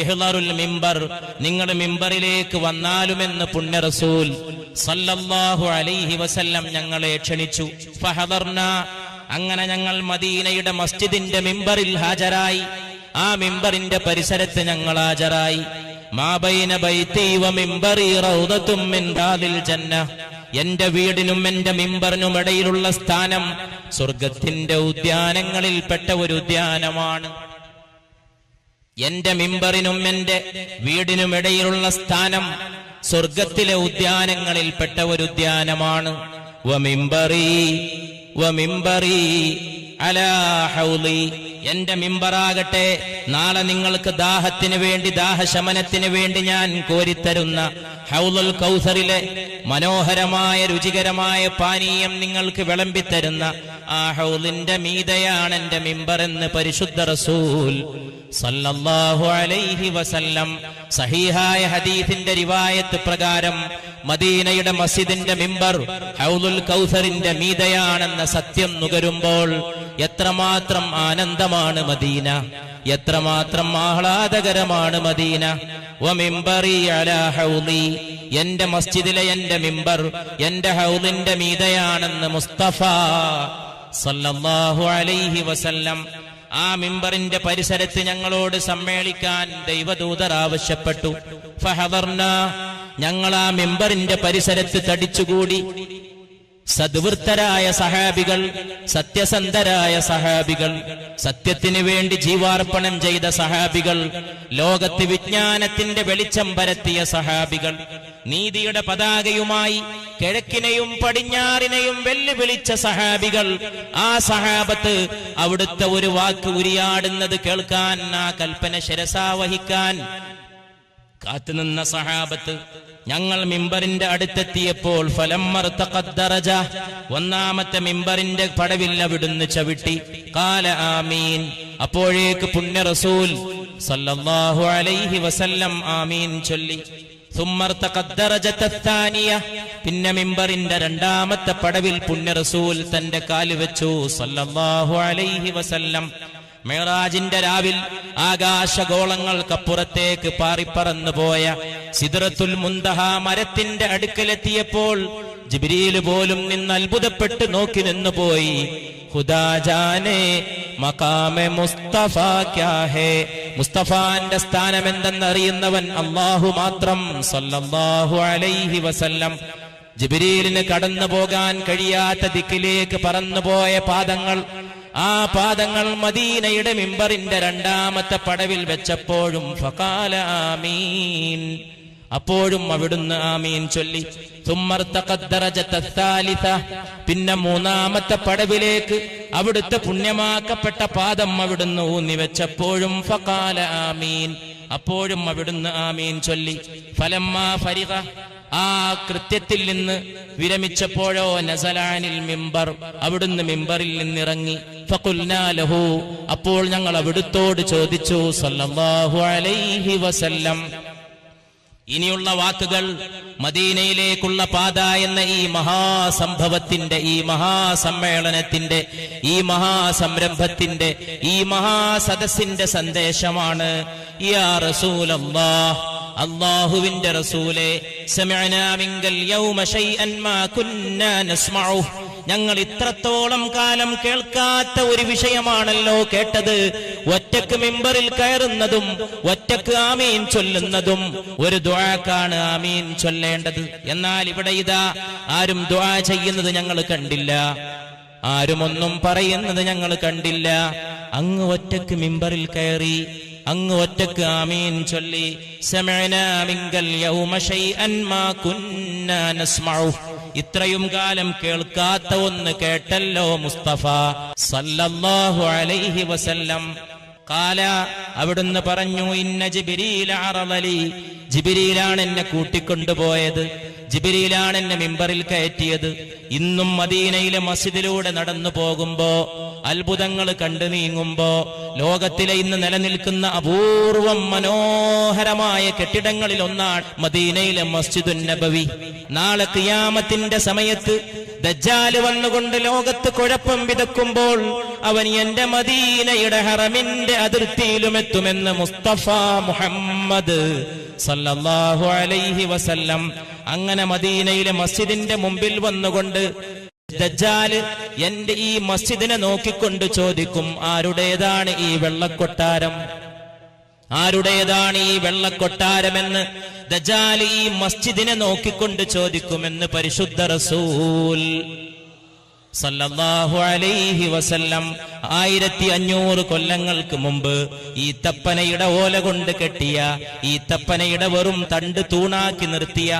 ഇഹ്ളറുൽ മിമ്പർ, നിങ്ങൾ മിമ്പറിലേക്ക് വന്നാലുമെന്ന് പുണ്യ റസൂൽ സല്ലല്ലാഹു അലൈഹി വസല്ലം ഞങ്ങളെ ക്ഷണിച്ചു. ഫഹദർന, അങ്ങനെ ഞങ്ങൾ മദീനയുടെ മസ്ജിദിന്റെ മിമ്പറിൽ ഹാജരായി. ആ മിമ്പറിന്റെ പരിസരത്ത് ഞങ്ങൾ ഹാജരായി. മാ ബൈന ബൈതി വ മിമ്പറി റൗദത്തും മിൻ റാദിൽ ജന്ന, എന്റെ വീടിനും എന്റെ മിമ്പറിനും ഇടയിലുള്ള സ്ഥാനം സ്വർഗത്തിന്റെ ഉദ്യാനങ്ങളിൽപ്പെട്ട ഒരു ഉദ്യാനമാണ്. എന്റെ മിമ്പറിനും എന്റെ വീടിനും ഇടയിലുള്ള സ്ഥാനം സ്വർഗത്തിലെ ഉദ്യാനങ്ങളിൽപ്പെട്ട ഒരു ഉദ്യാനമാണ്. വമിമ്പറി അലാ ഹൗലി, എന്റെ മിമ്പറാകട്ടെ നാളെ നിങ്ങൾക്ക് ദാഹത്തിന് വേണ്ടി, ദാഹശമനത്തിന് വേണ്ടി ഞാൻ കോരിത്തരുന്ന ഹൗലുൽ കൗസറിലെ മനോഹരമായ രുചികരമായ പാനീയം നിങ്ങൾക്ക് വിളമ്പിത്തരുന്ന ആ ഹൗലിന്റെ മീതയാണ് എന്റെ മിമ്പർ എന്ന് പരിശുദ്ധ റസൂൽ സല്ലല്ലാഹു അലൈഹി വസല്ലം സഹീഹായ ഹദീസിന്റെ റിവായത്ത് പ്രകാരം മദീനയുടെ മസ്ജിദിന്റെ മിമ്പർ ഹൗലുൽ കൗസറിന്റെ മീതയാണെന്ന സത്യം നുകരുമ്പോൾ എത്രമാത്രം ആനന്ദമാണ് മദീന, എത്രമാത്രം ആഹ്ലാദകരമാണ് മദീന. വമിമ്പറി അലാ ഹൗലി, എന്റെ മസ്ജിദിലെ എന്റെ മിമ്പർ എന്റെ ഹൗലിന്റെ മീതയാണെന്ന് മുസ്തഫ സല്ലല്ലാഹു അലൈഹി വസല്ലം. ആ മിമ്പറിന്റെ പരിസരത്ത് ഞങ്ങളോട് സമ്മേളിക്കാൻ ദൈവദൂതർ ആവശ്യപ്പെട്ടു. ഫഹദർന, ഞങ്ങൾ ആ മിമ്പറിന്റെ പരിസരത്ത് തടിച്ചുകൂടി. സദ്വൃത്തരായ സഹാബികൾ, സത്യസന്ധരായ സഹാബികൾ, സത്യത്തിന് വേണ്ടി ജീവാർപ്പണം ചെയ്ത സഹാബികൾ, ലോകത്ത് വിജ്ഞാനത്തിന്റെ വെളിച്ചം പരത്തിയ സഹാബികൾ, നീതിയുടെ പതാകയുമായി കിഴക്കിനെയും പടിഞ്ഞാറിനെയും വെല്ലുവിളിച്ച സഹാബികൾ, ആ സഹാബത്ത് അവിടുത്തെ ഒരു വാക്ക് ഉരിയാടുന്നത് കേൾക്കാൻ, ആ കൽപ്പന ശിരസാവഹിക്കാൻ കാത്തുനിന്ന സഹാബത്ത്. ഞങ്ങൾ മിമ്പറിന്റെ അടുത്തെത്തിയപ്പോൾ ഫലമ്മർതഖദ്ദറജ, ഒന്നാമത്തെ മിമ്പറിന്റെ പടവിൽ അവിടുന്ന് ചവിട്ടി. ഖാല ആമീൻ, അപ്പോഴേക്ക് പുണ്യ റസൂൽ സല്ലല്ലാഹു അലൈഹി വസല്ലം ആമീൻ ചൊല്ലി. സുമ്മർതഖദ്ദറജത്തത്താനിയ, പിന്നെ മിമ്പറിന്റെ രണ്ടാമത്തെ പടവിൽ പുണ്യ റസൂൽ തന്റെ കാല് വെച്ചു സല്ലല്ലാഹു അലൈഹി വസല്ലം. മിഅ്റാജിന്റെ രാവിൽ ആകാശഗോളങ്ങൾക്കപ്പുറത്തേക്ക് പാറിപ്പറന്നു പോയ സിദ്റത്തുൽ മുന്തഹ മരത്തിന്റെ അടുക്കലെത്തിയപ്പോൾ ജിബ്രീൽ പോലും നിന്ന് അത്ഭുതപ്പെട്ട് നോക്കി നിന്നുപോയി. ഖുദാ ജാനേ മഖാമെ മുസ്തഫ ക്യാ ഹേ, മുസ്തഫാന്റെ സ്ഥാനം എന്തെന്നറിയുന്നവൻ അല്ലാഹു മാത്രം സല്ലല്ലാഹു അലൈഹി വസല്ലം. ജിബ്രീലിന് കടന്നു പോകാൻ കഴിയാത്ത ദിക്കിലേക്ക് പറന്നുപോയ പാദങ്ങൾ, ആ പാദങ്ങൾ മദീനയുടെ മിമ്പറിന്റെ രണ്ടാമത്തെ പടവിൽ വെച്ചപ്പോഴും ഫഖാല ആമീൻ, അപ്പോഴും അവിടുന്ന് ആമീൻ ചൊല്ലി. സുമ്മർതഖദ്ദറജത്തത്താലിത, പിന്നെ മൂന്നാമത്തെ പടവിലേക്ക് അവിടുത്തെ പുണ്യമാക്കപ്പെട്ട പാദം അവിടുന്ന് ഊന്നി വെച്ചപ്പോഴും ഫഖാല ആമീൻ, അപ്പോഴും അവിടുന്ന് ആമീൻ ചൊല്ലി. ഫലമ്മാ ഫരിഗ, ആ കൃത്യത്തിൽ നിന്ന് വിരമിച്ചപ്പോഴോ നസലാനിൽ മിമ്പർ, അവിടുന്ന് മിമ്പറിൽ നിന്നിറങ്ങി. ഫഖുൽനാ ലഹു, അപ്പോൾ ഞങ്ങൾ അവിടുത്തോട് ചോദിച്ചു സല്ലല്ലാഹു അലൈഹി വസല്ലം. ഇനിയുള്ള വാക്കുകൾ മദീനയിലേക്കുള്ള പാത എന്ന ഈ മഹാസംഭവത്തിന്റെ, ഈ മഹാസമ്മേളനത്തിന്റെ, ഈ മഹാസംരംഭത്തിന്റെ, ഈ മഹാസദസ്സിന്റെ സന്ദേശമാണ്. യാ റസൂലല്ലാഹ്, അല്ലാഹുവിന്റെ റസൂലേ, സമിഅനാ മിങ്കൽ യൗമ ശൈഅൻ മാ കുന്നാ നസ്മഉ, ഞങ്ങൾ ഇത്രത്തോളം കാലം കേൾക്കാത്ത ഒരു വിഷയമാണല്ലോ കേട്ടത്. ഒറ്റക്ക് മിമ്പറിൽ കയറുന്നതും ഒറ്റക്ക് ആമീൻ ചൊല്ലുന്നതും ഒരു ദുആക്കാണ് ആമീൻ ചൊല്ലേണ്ടത്. എന്നാൽ ഇവിടെ ഇതാ ആരും ദുആ ചെയ്യുന്നത് ഞങ്ങൾ കണ്ടില്ല, ആരും ഒന്നും പറയുന്നത് ഞങ്ങൾ കണ്ടില്ല. അങ്ങ് ഒറ്റക്ക് മിമ്പറിൽ കയറി, അങ്ങ് ഒറ്റക്ക് ആമീൻ ചൊല്ലി. സമിഅനാ മിങ്കൽ യൗമ ശൈഅൻ മാ കുന്നാ നസ്മഉ, ഇത്രയും കാലം കേൾക്കാത്ത ഒന്ന് കേട്ടല്ലോ മുസ്തഫ സല്ലല്ലാഹു അലൈഹി വസല്ലം. ഖാല, അവിടുന്ന് പറഞ്ഞു, ഇന്ന ജിബ്രീല അറളലി, ജിബ്രീലാണ് എന്നെ കൂട്ടിക്കൊണ്ടുപോയത്, ജിബ്രീലാണ് എന്നെ മിമ്പറിൽ കയറ്റിയത്. ഇന്നും മദീനയിലെ മസ്ജിദിലൂടെ നടന്നു പോകുമ്പോ അത്ഭുതങ്ങൾ കണ്ടു നീങ്ങുമ്പോ, ലോകത്തിലെ ഇന്ന് നിലനിൽക്കുന്ന അപൂർവം മനോഹരമായ കെട്ടിടങ്ങളിൽ ഒന്നാണ് മദീനയിലെ മസ്ജിദുൻ നബവി. നാളെ ഖിയാമത്തിന്റെ സമയത്ത് ദജ്ജാല് വന്നുകൊണ്ട് ലോകത്ത് കുഴപ്പം വിതക്കുമ്പോൾ അവൻ എന്റെ മദീനയുടെ ഹറമിന്റെ അതിർത്തിയിലും എത്തുമെന്ന് മുസ്തഫ മുഹമ്മദ് സല്ലല്ലാഹു അലൈഹി വസല്ലം. അങ്ങനെ മദീനയിലെ മസ്ജിദിന്റെ മുമ്പിൽ വന്നുകൊണ്ട് ദജ്ജാല് എന്റെ ഈ മസ്ജിദിനെ നോക്കിക്കൊണ്ട് ചോദിക്കും, ആരുടേതാണ് ഈ വെള്ളക്കൊട്ടാരം? ആരുടേതാണ് ഈ വെള്ളക്കൊട്ടാരമെന്ന് ദജ്ജാൽ ഈ മസ്ജിദിനെ നോക്കിക്കൊണ്ട് ചോദിക്കുമെന്ന് പരിശുദ്ധ റസൂൽ സല്ലല്ലാഹു അലൈഹി വസല്ലം. 1500 കൊല്ലങ്ങൾക്ക് മുമ്പ് ഈ തപ്പനയുടെ ഓല കൊണ്ട് കെട്ടിയ, ഈ തപ്പനയുടെ വെറും തണ്ട് തൂണാക്കി നിർത്തിയ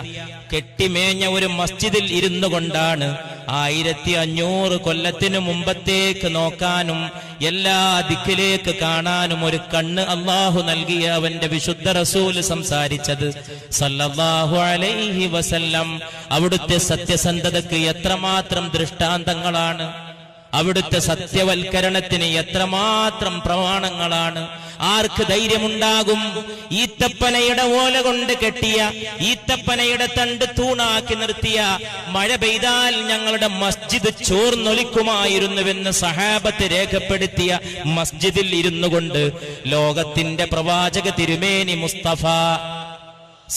കെട്ടിമേഞ്ഞ ഒരു മസ്ജിദിൽ ഇരുന്നു കൊണ്ടാണ് 1500 കൊല്ലത്തിനു മുമ്പത്തേക്ക് നോക്കാനും എല്ലാ ദിക്കിലേക്ക് കാണാനും ഒരു കണ്ണ് അല്ലാഹു നൽകിയ അവന്റെ വിശുദ്ധ റസൂല് സംസാരിച്ചത് സല്ലല്ലാഹു അലൈഹി വസല്ലം. അവിടുത്തെ സത്യസന്ധതയ്ക്ക് എത്രമാത്രം ദൃഷ്ടാന്തങ്ങളാണ്, അവിടുത്തെ സത്യവൽക്കരണത്തിന് എത്രമാത്രം പ്രമാണങ്ങളാണ്. ആർക്ക് ധൈര്യമുണ്ടാകും ഈത്തപ്പനയുടെ ഓല കൊണ്ട് കെട്ടിയ, ഈത്തപ്പനയുടെ തണ്ട് തൂണാക്കി നിർത്തിയ, മഴ പെയ്താൽ ഞങ്ങളുടെ മസ്ജിദ് ചോർന്നൊലിക്കുമായിരുന്നുവെന്ന് സഹാബത്ത് രേഖപ്പെടുത്തിയ മസ്ജിദിൽ ഇരുന്നു കൊണ്ട് ലോകത്തിന്റെ പ്രവാചക തിരുമേനി മുസ്തഫ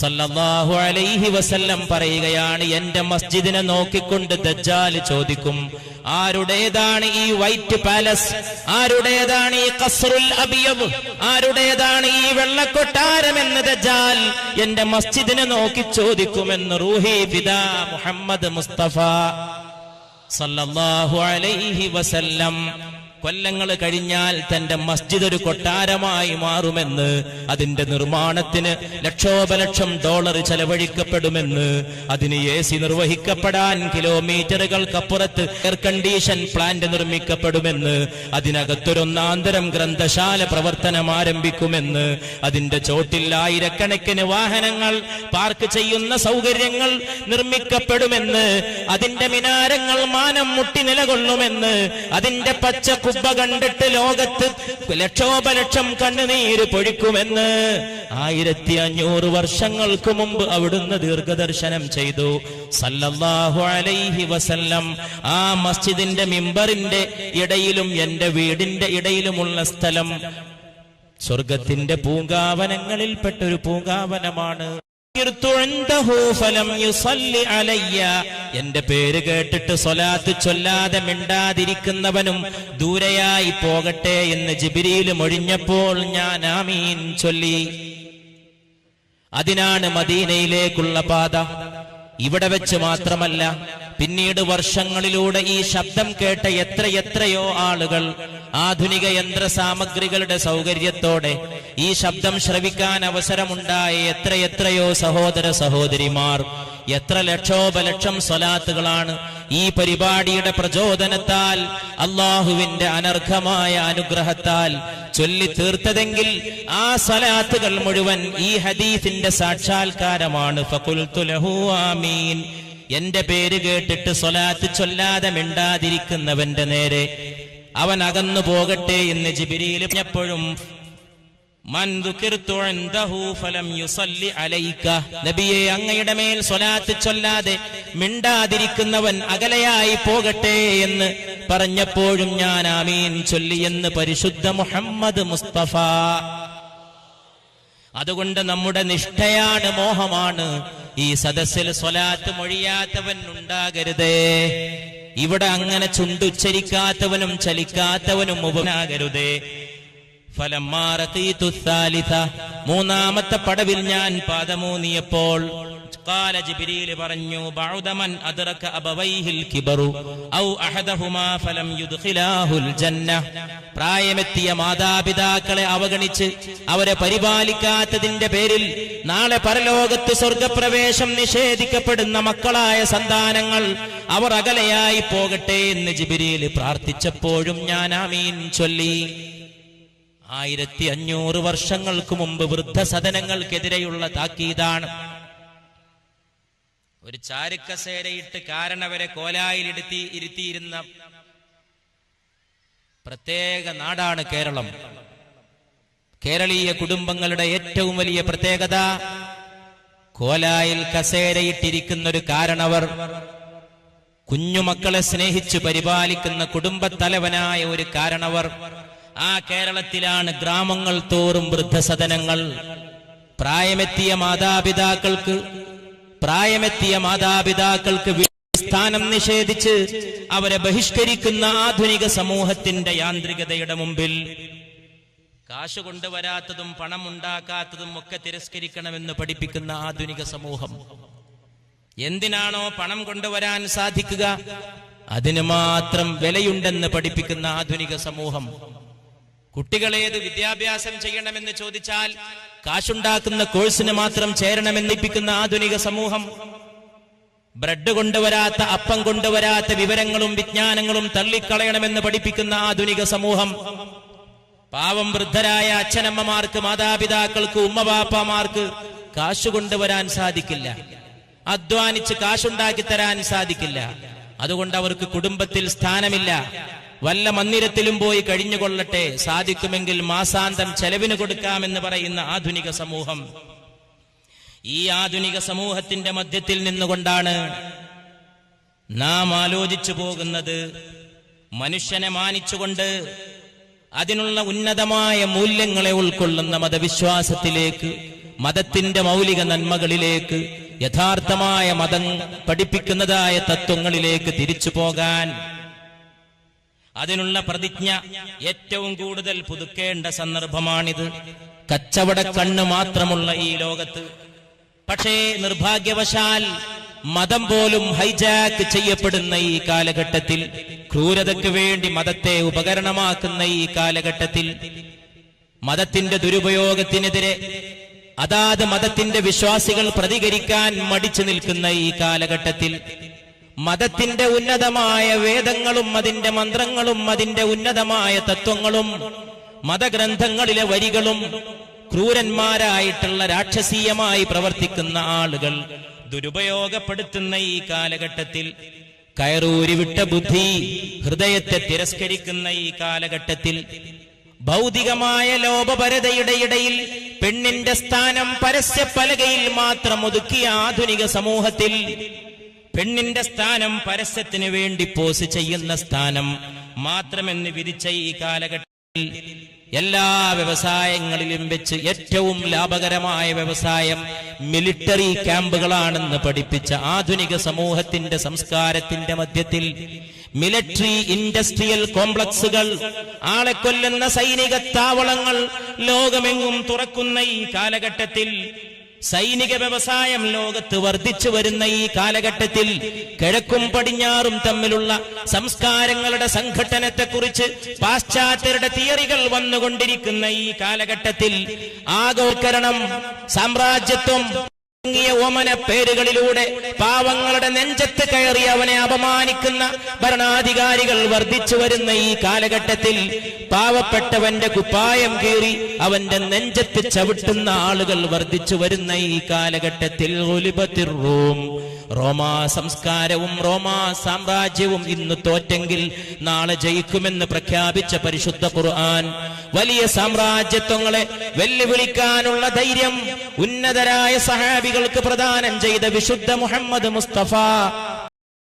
സല്ലല്ലാഹു അലൈഹി വസല്ലം പറയുകയാണ്, എന്റെ മസ്ജിദിനെ നോക്കിക്കൊണ്ട് ദജ്ജാൽ ചോദിക്കും, ആരുടേതാണ് ഈ വൈറ്റ് പാലസ്? ആരുടേതാണ് ഈ ഖസ്റുൽ അബിയദ്? ആരുടേതാണ് ഈ വെള്ളക്കൊട്ടാരമെന്ന് ദജ്ജാൽ എന്റെ മസ്ജിദിനെ നോക്കി ചോദിക്കുമെന്ന് റൂഹി ഫിദാ മുഹമ്മദ് മുസ്തഫ സല്ലല്ലാഹു അലൈഹി വസല്ലം. കൊല്ലങ്ങൾ കഴിഞ്ഞാൽ തന്റെ മസ്ജിദ് ഒരു കൊട്ടാരമായി മാറുമെന്ന്, അതിന്റെ നിർമ്മാണത്തിന് ലക്ഷോപലക്ഷം ഡോളർ ചെലവഴിക്കപ്പെടുമെന്ന്, അതിന് AC നിർവഹിക്കപ്പെടാൻ കിലോമീറ്ററുകൾക്കപ്പുറത്ത് എയർ കണ്ടീഷൻ പ്ലാന്റ് നിർമ്മിക്കപ്പെടുമെന്ന്, അതിനകത്തൊരൊന്നാന്തരം ഗ്രന്ഥശാല പ്രവർത്തനം ആരംഭിക്കുമെന്ന്, അതിന്റെ ചോട്ടിൽ ആയിരക്കണക്കിന് വാഹനങ്ങൾ പാർക്ക് ചെയ്യുന്ന സൗകര്യങ്ങൾ നിർമ്മിക്കപ്പെടുമെന്ന്, അതിന്റെ മിനാരങ്ങൾ മാനം മുട്ടി നിലകൊള്ളുമെന്ന്, അതിന്റെ പച്ച കുബ്ബ കണ്ടിട്ട് ലോകത്ത് ലക്ഷോപലക്ഷം കണ്ണുനീര് പൊഴിക്കുമെന്ന് 1500 വർഷങ്ങൾക്ക് മുമ്പ് അവിടുന്ന് ദീർഘദർശനം ചെയ്തു സല്ലല്ലാഹു അലൈഹി വസല്ലം. ആ മസ്ജിദിന്റെ മിമ്പറിന്റെ ഇടയിലും എന്റെ വീടിന്റെ ഇടയിലുമുള്ള സ്ഥലം സ്വർഗത്തിന്റെ പൂങ്കാവനങ്ങളിൽപ്പെട്ടൊരു പൂങ്കാവനമാണ്. എന്റെ പേര് കേട്ടിട്ട് സ്വലാത്ത് ചൊല്ലാതെ മിണ്ടാതിരിക്കുന്നവനും ദൂരെയായി പോകട്ടെ എന്ന് ജിബ്രീൽ മൊഴിഞ്ഞപ്പോൾ ഞാൻ ആമീൻ ചൊല്ലി. അതിനാണ് മദീനയിലേക്കുള്ള പാത. ഇവിടെ വെച്ച് മാത്രമല്ല, പിന്നീട് വർഷങ്ങളിലൂടെ ഈ ശബ്ദം കേട്ട എത്രയെത്രയോ ആളുകൾ ആധുനിക യന്ത്ര സാമഗ്രികളുടെ സൗകര്യത്തോടെ ഈ ശബ്ദം ശ്രവിക്കാൻ അവസരമുണ്ടായ എത്രയെത്രയോ സഹോദര സഹോദരിമാർ, എത്ര ലക്ഷോപലക്ഷം സ്വലാത്തുകളാണ് ഈ പരിപാടിയുടെ പ്രചോദനത്താൽ അള്ളാഹുവിന്റെ അനർഘമായ അനുഗ്രഹത്താൽ ചൊല്ലി തീർത്തതെങ്കിൽ ആ സ്വലാത്തുകൾ മുഴുവൻ ഈ ഹദീസിന്റെ സാക്ഷാത്കാരമാണ്. ഫഖുൽതു ലഹു ആമീൻ. എന്റെ പേര് കേട്ടിട്ട് സ്വലാത്ത് ചൊല്ലാതെ മിണ്ടാതിരിക്കുന്നവന്റെ നേരെ അവൻ അകന്നു പോകട്ടെ എന്ന് ജിബ്രീൽ എപ്പോഴും നബിയെ, അങ്ങയുടെ മേൽ സ്വലാത്ത് ചൊല്ലാതെ മിണ്ടാതിരിക്കുന്നവൻ അകലെയായി പോകട്ടെ എന്ന് പറഞ്ഞപ്പോഴും ഞാൻ ആമീൻ ചൊല്ലി എന്ന് പരിശുദ്ധ മുഹമ്മദ് മുസ്തഫ. അതുകൊണ്ട് നമ്മുടെ നിഷ്ഠയാണ്, മോഹമാണ് ഈ സദസ്സിൽ സ്വലാത്ത് മൊഴിയാത്തവൻ ഉണ്ടാകരുതേ. ഇവിടെ അങ്ങനെ ചുണ്ടുച്ചരിക്കാത്തവനും ചലിക്കാത്തവനും ഉപനാകരുതേ. മൂന്നാമത്തെ പടവിൽ ഞാൻ പാദമൂന്നിയപ്പോൾ ഖാല ജിബ്രീൽ പറഞ്ഞു, ബഅദമൻ അദ്റക അബവൈഹിൽ കിബറു ഔ അഹദഹുമാ ഫലം യുദ്ഖിലാഹുൽ ജന്ന. പ്രായമെത്തിയ മാതാപിതാക്കളെ അവഗണിച്ച് അവരെ പരിപാലിക്കാത്തതിന്റെ പേരിൽ നാളെ പരലോകത്ത് സ്വർഗപ്രവേശം നിഷേധിക്കപ്പെടുന്ന മക്കളായ സന്താനങ്ങൾ അവർ അകലെയായി പോകട്ടെ എന്ന് ജിബ്രീൽ പ്രാർത്ഥിച്ചപ്പോഴും ഞാൻ ആമീൻ ചൊല്ലി. 1500 വർഷങ്ങൾക്ക് മുമ്പ് വൃദ്ധസദനങ്ങൾക്കെതിരെയുള്ള താക്കീതാണ്. ഒരു ചാരുക്കസേരയിട്ട് കാരണവരെ കോലായിൽ ഇരുത്തിയിരുന്ന പ്രത്യേക നാടാണ് കേരളം. കേരളീയ കുടുംബങ്ങളുടെ ഏറ്റവും വലിയ പ്രത്യേകത, കോലായിൽ കസേരയിട്ടിരിക്കുന്ന ഒരു കാരണവർ, കുഞ്ഞുമക്കളെ സ്നേഹിച്ചു പരിപാലിക്കുന്ന കുടുംബത്തലവനായ ഒരു കാരണവർ. ആ കേരളത്തിലാണ് ഗ്രാമങ്ങൾ തോറും വൃദ്ധസദനങ്ങൾ. പ്രായമെത്തിയ മാതാപിതാക്കൾക്ക് സ്ഥാനം നിഷേധിച്ച് അവരെ ബഹിഷ്കരിക്കുന്ന ആധുനിക സമൂഹത്തിന്റെ യാന്ത്രികതയുടെ മുമ്പിൽ കാശ് കൊണ്ടുവരാത്തതും പണം ഉണ്ടാക്കാത്തതും ഒക്കെ തിരസ്കരിക്കണമെന്ന് പഠിപ്പിക്കുന്ന ആധുനിക സമൂഹം. എന്തിനാണോ പണം കൊണ്ടുവരാൻ സാധിക്കുക അതിന് മാത്രം വിലയുണ്ടെന്ന് പഠിപ്പിക്കുന്ന ആധുനിക സമൂഹം. കുട്ടികളേത് വിദ്യാഭ്യാസം ചെയ്യണമെന്ന് ചോദിച്ചാൽ കാശുണ്ടാക്കുന്ന കോഴ്സിന് മാത്രം ചേരണമെന്ന് പഠിപ്പിക്കുന്ന ആധുനിക സമൂഹം. ബ്രെഡ് കൊണ്ടുവരാത്ത, അപ്പം കൊണ്ടുവരാത്ത വിവരങ്ങളും വിജ്ഞാനങ്ങളും തള്ളിക്കളയണമെന്ന് പഠിപ്പിക്കുന്ന ആധുനിക സമൂഹം. പാവം വൃദ്ധരായ അച്ഛനമ്മമാർക്ക്, മാതാപിതാക്കൾക്ക്, ഉമ്മവാപ്പമാർക്ക് കാശ് കൊണ്ടുവരാൻ സാധിക്കില്ല, അധ്വാനിച്ച് കാശുണ്ടാക്കി തരാൻ സാധിക്കില്ല. അതുകൊണ്ട് അവർക്ക് കുടുംബത്തിൽ സ്ഥാനമില്ല. വല്ല മന്ദിരത്തിലും പോയി കഴിഞ്ഞുകൊള്ളട്ടെ, സാധിക്കുമെങ്കിൽ മാസാന്തം ചെലവിന് കൊടുക്കാമെന്ന് പറയുന്ന ആധുനിക സമൂഹം. ഈ ആധുനിക സമൂഹത്തിന്റെ മധ്യത്തിൽ നിന്നുകൊണ്ടാണ് നാം ആലോചിച്ചു പോകുന്നത്. മനുഷ്യനെ മാനിച്ചുകൊണ്ട് അതിനുള്ള ഉന്നതമായ മൂല്യങ്ങളെ ഉൾക്കൊള്ളുന്ന മതവിശ്വാസത്തിലേക്ക്, മതത്തിന്റെ മൗലിക നന്മകളിലേക്ക്, യഥാർത്ഥമായ മതം പഠിപ്പിക്കുന്നതായ തത്വങ്ങളിലേക്ക് തിരിച്ചു പോകാൻ അതിനുള്ള പ്രതിജ്ഞ ഏറ്റവും കൂടുതൽ പുതുക്കേണ്ട സന്ദർഭമാണിത്. കച്ചവട കണ്ണ് മാത്രമുള്ള ഈ ലോകത്ത് പക്ഷേ നിർഭാഗ്യവശാൽ മതം പോലും ഹൈജാക്ക് ചെയ്യപ്പെടുന്ന ഈ കാലഘട്ടത്തിൽ, ക്രൂരതയ്ക്ക് വേണ്ടി മതത്തെ ഉപകരണമാക്കുന്ന ഈ കാലഘട്ടത്തിൽ, മതത്തിന്റെ ദുരുപയോഗത്തിനെതിരെ അതാത് മതത്തിന്റെ വിശ്വാസികൾ പ്രതികരിക്കാൻ മടിച്ചു നിൽക്കുന്ന ഈ കാലഘട്ടത്തിൽ, മതത്തിന്റെ ഉന്നതമായ വേദങ്ങളും അതിന്റെ മന്ത്രങ്ങളും അതിന്റെ ഉന്നതമായ തത്വങ്ങളും മതഗ്രന്ഥങ്ങളിലെ വരികളും ക്രൂരന്മാരായിട്ടുള്ള രാക്ഷസീയമായി പ്രവർത്തിക്കുന്ന ആളുകൾ ദുരുപയോഗപ്പെടുത്തുന്ന ഈ കാലഘട്ടത്തിൽ, കയറൂരിവിട്ട ബുദ്ധി ഹൃദയത്തെ തിരസ്കരിക്കുന്ന ഈ കാലഘട്ടത്തിൽ, ഭൗതികമായ ലോപപരതയുടെ ഇടയിൽ പെണ്ണിന്റെ സ്ഥാനം പരസ്യപ്പലകയിൽ മാത്രം ഒതുക്കിയ ആധുനിക സമൂഹത്തിൽ, പെണ്ണിന്റെ സ്ഥാനം പരസ്യത്തിന് വേണ്ടി പോസ് ചെയ്യുന്ന സ്ഥാനം മാത്രമെന്ന് വിധിച്ച ഈ കാലഘട്ടത്തിൽ എല്ലാ വ്യവസായങ്ങളിലും വെച്ച് ഏറ്റവും ലാഭകരമായ വ്യവസായം മിലിറ്ററി ക്യാമ്പുകളാണെന്ന് പഠിപ്പിച്ച ആധുനിക സമൂഹത്തിന്റെ സംസ്കാരത്തിന്റെ മധ്യത്തിൽ മിലിറ്ററി ഇൻഡസ്ട്രിയൽ കോംപ്ലക്സുകൾ, ആളെ കൊല്ലുന്ന സൈനിക താവളങ്ങൾ ലോകമെങ്ങും തുറക്കുന്ന ഈ കാലഘട്ടത്തിൽ, സൈനിക വ്യവസായം ലോകത്ത് വർദ്ധിച്ചു വരുന്ന ഈ കാലഘട്ടത്തിൽ, കിഴക്കും പടിഞ്ഞാറും തമ്മിലുള്ള സംസ്കാരങ്ങളുടെ സംഘട്ടനത്തെക്കുറിച്ച് പാശ്ചാത്യരുടെ തിയറികൾ വന്നുകൊണ്ടിരിക്കുന്ന ഈ കാലഘട്ടത്തിൽ, ആഗോളവൽക്കരണം, സാമ്രാജ്യത്വം ഓമന പേരുകളിലൂടെ പാവങ്ങളുടെ നെഞ്ചത്ത് കയറി അവനെ അപമാനിക്കുന്ന ഭരണാധികാരികൾ വർദ്ധിച്ചു വരുന്ന ഈ കാലഘട്ടത്തിൽ, പാവപ്പെട്ടവന്റെ കുപ്പായം കീറി അവന്റെ നെഞ്ചത്ത് ചവിട്ടുന്ന ആളുകൾ വർദ്ധിച്ചു വരുന്ന ഈ കാലഘട്ടത്തിൽ, റോമാ സംസ്കാരവും റോമാ സാമ്രാജ്യവും ഇന്ന് തോറ്റെങ്കിൽ നാളെ ജയിക്കുമെന്ന് പ്രഖ്യാപിച്ച പരിശുദ്ധ ഖുർആൻ വലിയ സാമ്രാജ്യത്വങ്ങളെ വെല്ലുവിളിക്കാനുള്ള ധൈര്യം ഉന്നതരായ സഹാബികൾക്ക് പ്രദാനം ചെയ്ത വിശുദ്ധ മുഹമ്മദ് മുസ്തഫ